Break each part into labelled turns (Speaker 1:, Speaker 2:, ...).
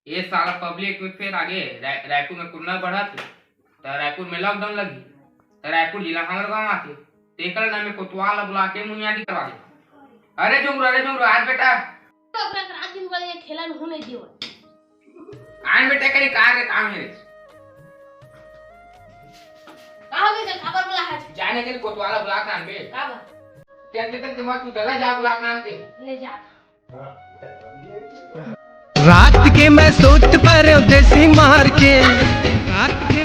Speaker 1: ये साला पब्लिक में फिर आगे रायपुर में कोरोना बढ़ा थे तो रायपुर में लॉकडाउन लगी तो रायपुर जिला हमारे गांव आते तेकर नाम में कोतवाल बुला के मुनियादी करवा दे। अरे जुमरू आज बेटा
Speaker 2: तो अपना रात दिन वाले ये खेला होने दियो
Speaker 1: आन बेटा करी कार्य काम है
Speaker 2: कहां गए खबर बुला है
Speaker 1: जाने के कोतवाल बुला के आन बे
Speaker 2: कहां
Speaker 1: कहते तक दिमाग तू डरा जा बुला के आन के
Speaker 2: ले जा
Speaker 3: रात के मैं सोच पर देसी मार के रात के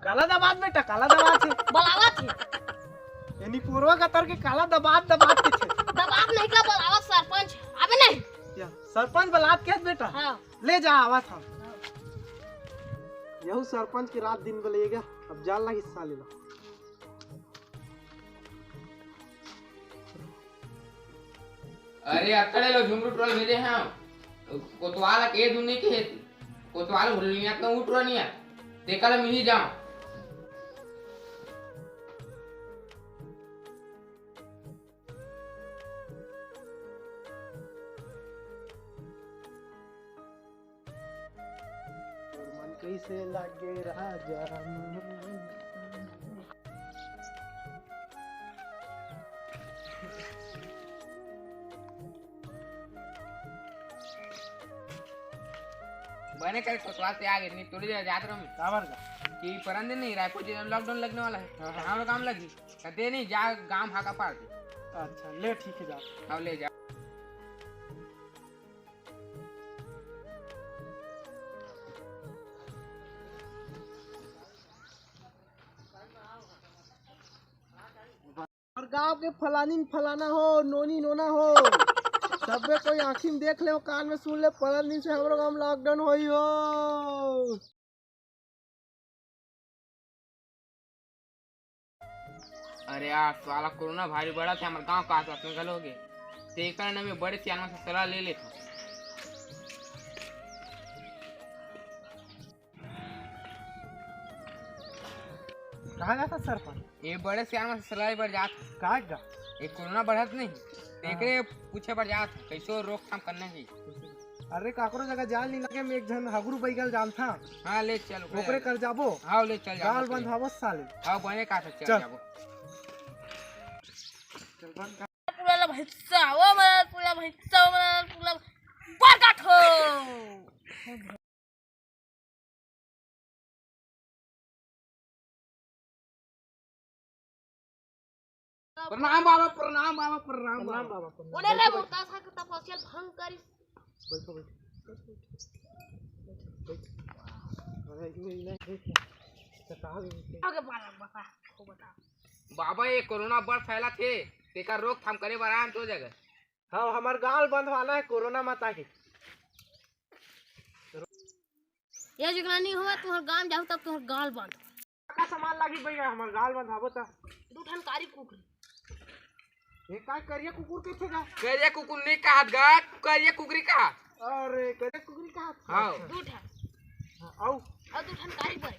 Speaker 4: काला दबात बेटा काला दबात है
Speaker 2: बलावत है
Speaker 4: यानी पूर्वा कतर के काला दबात के छे
Speaker 2: दबाव नहीं का बलावत सरपंच अबे नहीं
Speaker 4: या सरपंच बलात के बेटा
Speaker 2: हां
Speaker 4: ले जा आवा था यहू सरपंच की रात दिन बोलेगा अब जाल ना हिस्सा ले लो
Speaker 1: अरे अकड़े लो झुमरू ट्रोल भेजे हैं कोतवाल के दुनी के हेती कोतवाल भुलिया तो उठरो नहीं है तेकल मिली जाओ
Speaker 4: मन कैसे लागे राजा
Speaker 1: बने कर कोतवाल से आगे नहीं थोड़ी देर जात रहो
Speaker 4: काबर का
Speaker 1: कि परन दिन नहीं रायपुर जिला में लॉकडाउन लगने वाला है हमारा काम लगी कहते नहीं जा गांव हाका पार दे
Speaker 4: अच्छा ले ठीक है जा
Speaker 1: हाँ ले जा
Speaker 4: और गांव के फलानी फलाना हो नोनी नोना हो सबे कोई आँखी में देख ले कान में सुन ले 15 दिन से हमारे गांव लॉकडाउन होई हो
Speaker 1: अरे यार साला कोरोना भारी बढ़ा था हमारे गांव का आसपास में गलोगे तेकर ने में बड़े सियानों से सलाह ले लेता
Speaker 4: कहाँ जाता सरपंच
Speaker 1: ये बड़े सियानों से सलाह पर जात
Speaker 4: कहाँ जा
Speaker 1: ये कोरोना बढ़त नहीं तेकरे पूछे पर जात कैसे रोकथाम करना है
Speaker 4: अरे काकरो जगह जाल नहीं लगे में एक जन हगरू बैगल जाल था
Speaker 1: हाँ ले चल
Speaker 4: ओकरे कर जाबो
Speaker 1: हाँ ले चल
Speaker 4: जाल बंद हवो साले
Speaker 1: हाँ बने का चल
Speaker 4: चल।
Speaker 1: जाबो
Speaker 4: चल बंद कर
Speaker 2: पुला भैसा ओ मैं पुला भैसा मैं पुला बरगट हो
Speaker 1: प्रणाम बाबा प्रणाम बाबा प्रणाम
Speaker 4: प्रणाम
Speaker 1: बाबा
Speaker 4: बाबा
Speaker 2: ओने रे मोटा सा के तपस्या भंग करी
Speaker 4: बैठो अरे ये
Speaker 2: आगे बाला बता को बता
Speaker 1: बाबा ये कोरोना बढ़ फैला थे तेका रोकथाम करे बरान तो जगह
Speaker 4: हाँ हमार गाल बंद वाला है कोरोना माता के
Speaker 2: ये जगह नहीं हुआ तुम्हार गांव जाऊ तब तुम्हार गाल बंद
Speaker 4: का सामान लागी भैया हमार गाल बंद हवो ता
Speaker 2: दू ठन कारी कुकरी
Speaker 4: ये का करिया कुकुर के थे जा
Speaker 1: करिया कुकुर नहीं कहा गा करिया कुकरी कहा
Speaker 4: अरे करिया कुकुर का
Speaker 1: हाँ
Speaker 2: दू ठन
Speaker 4: आओ
Speaker 2: और दू ठन कारी पर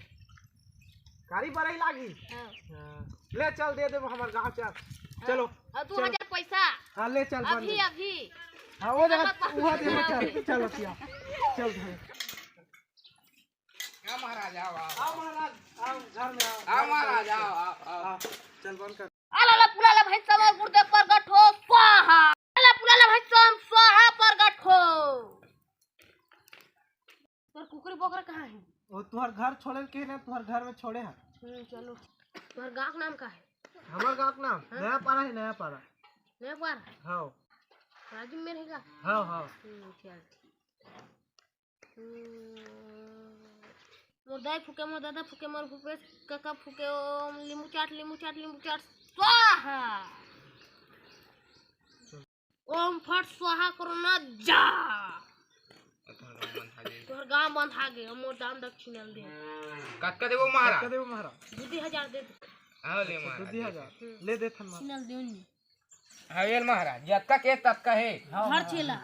Speaker 4: कारी बराई लागी
Speaker 2: हां
Speaker 4: ले चल दे दे हमार गांव चल चलो
Speaker 2: और 2000 पैसा
Speaker 4: हां ले चल बंद
Speaker 2: अभी अभी
Speaker 4: हां वो जगह वहां दे चल चलो पिया चल भाई
Speaker 1: हाँ महाराज आओ
Speaker 4: आओ महाराज आओ घर में आओ
Speaker 1: आओ महाराज आओ
Speaker 4: आओ चल बंद कर
Speaker 2: आला पुलाला भैसा मोर गुर्दे पर गठो स्वाहा आला पुलाला भैसा स्वाहा पर गठो तोर कुकरी बकरा कहां है
Speaker 4: वो तुम्हार घर छोड़े के ना तुम्हार घर में छोड़े हैं
Speaker 2: चलो तोर गांव का नाम का है
Speaker 4: हमार गांव का नाम नया पारा है नया पारा
Speaker 2: नहीं पार
Speaker 4: हाँ
Speaker 2: राजू में रहेगा
Speaker 4: हाँ हाँ
Speaker 2: चल मोर दाई फुके मोर दादा फुके मोर फुके काका फुके ओम लींबू चाट स्वाहा ओम फट स्वाहा कोरोना जा तोहर गांव बंद आ गए मोर दाम दक्षिणा दे
Speaker 1: कक्का देबो महाराज
Speaker 4: कदे महाराज
Speaker 2: 2000 दे
Speaker 1: आओ ले महाराज
Speaker 4: 2000 ले दे थन महाराज
Speaker 2: दक्षिणा दे
Speaker 1: हवेल महाराज जतका के ततका है
Speaker 2: हर छेला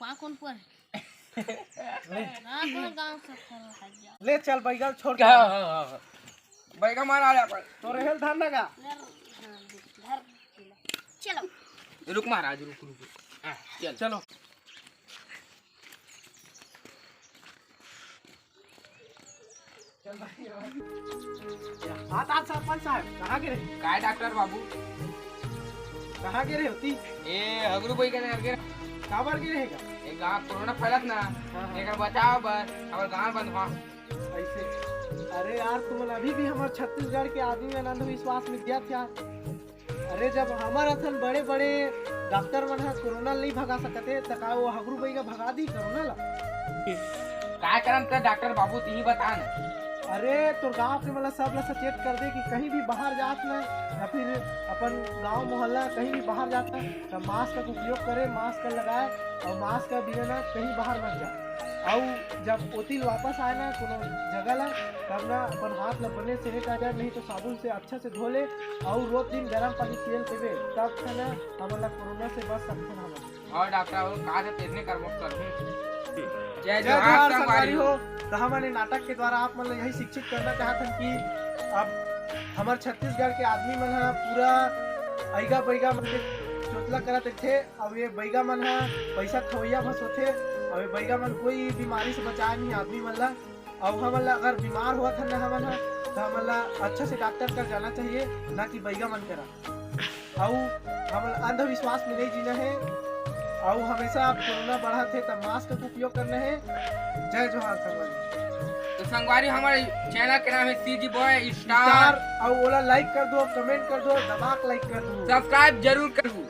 Speaker 2: वहाँ कौन पर ना कौन गांव से खा जा
Speaker 4: ले चल बैगन छोड़ के
Speaker 1: क्या बैगा मार आ जा
Speaker 4: तो रहेल धान लगा
Speaker 2: घर चलो
Speaker 1: रुक महाराज रुक रुक हाँ, चल
Speaker 4: चलो हाथ सरपंच साहब कहाँ गिरे
Speaker 1: काय डॉक्टर बाबू
Speaker 4: कहाँ गिरे होती
Speaker 1: ए हगरू भाई के घर के
Speaker 4: कहाँ पर गिरे का
Speaker 1: एक गांव कोरोना फैलत ना
Speaker 4: हाँ।
Speaker 1: एकर बचाव बर और गांव बंद हुआ
Speaker 4: ऐसे अरे यार तुम अभी भी हमारे छत्तीसगढ़ के आदमी में अंधविश्वास में दिया था। अरे जब हमारे अथन बड़े बड़े डॉक्टर मन है कोरोना नहीं भगा सकते तो का वो हगरू भाई का भगा दी कोरोना ला
Speaker 1: काय करम तो डॉक्टर बाबू ती बता ना
Speaker 4: अरे तो गांव के मतलब सब ला सचेत कर दे कि कहीं भी बाहर जात ना या फिर अपन गांव मोहल्ला कहीं भी बाहर जाता है तो मास्क का उपयोग करे, मास्क लगाए और मास्क का बिना ना कहीं बाहर मत जाए। और जब ओतिल वापस आए ना कोनो जगह ला तब ना अपन हाथ ला बने से का जाए, नहीं तो साबुन से अच्छा से धो ले और रोज दिन गर्म पानी तेल पीबे तब से ना हमारा कोरोना से बच सकते हैं हम।
Speaker 1: और डॉक्टर बाबू कहा से तेजने कर्म कर
Speaker 4: जय जोहार संगवारी हो। तो हमारे नाटक के द्वारा आप मतलब यही शिक्षित करना चाहते हैं कि अब हमारे छत्तीसगढ़ के आदमी मन है पूरा ऐगा बैगा मन के चोचला करत थे। अब ये बैगा मन है पैसा खवैया बस होते और ये बैगा मन कोई बीमारी से बचाए नहीं आदमी मन ला। अब हमन ला अगर बीमार हुआ था ना हमन है तो हमन ला अच्छा से डॉक्टर कर जाना चाहिए, ना कि बैगा मन करा। और हमन अंधविश्वास में नहीं जीना है और हमेशा आप कोरोना बढ़ा थे तब मास्क का उपयोग करना है। जय जोहार संगवारी।
Speaker 1: तो संगवारी हमारे चैनल के नाम है सीजी बॉय
Speaker 4: स्टार और ओला लाइक कर दो, कमेंट कर दो, दबाक लाइक कर दो,
Speaker 1: सब्सक्राइब जरूर करो।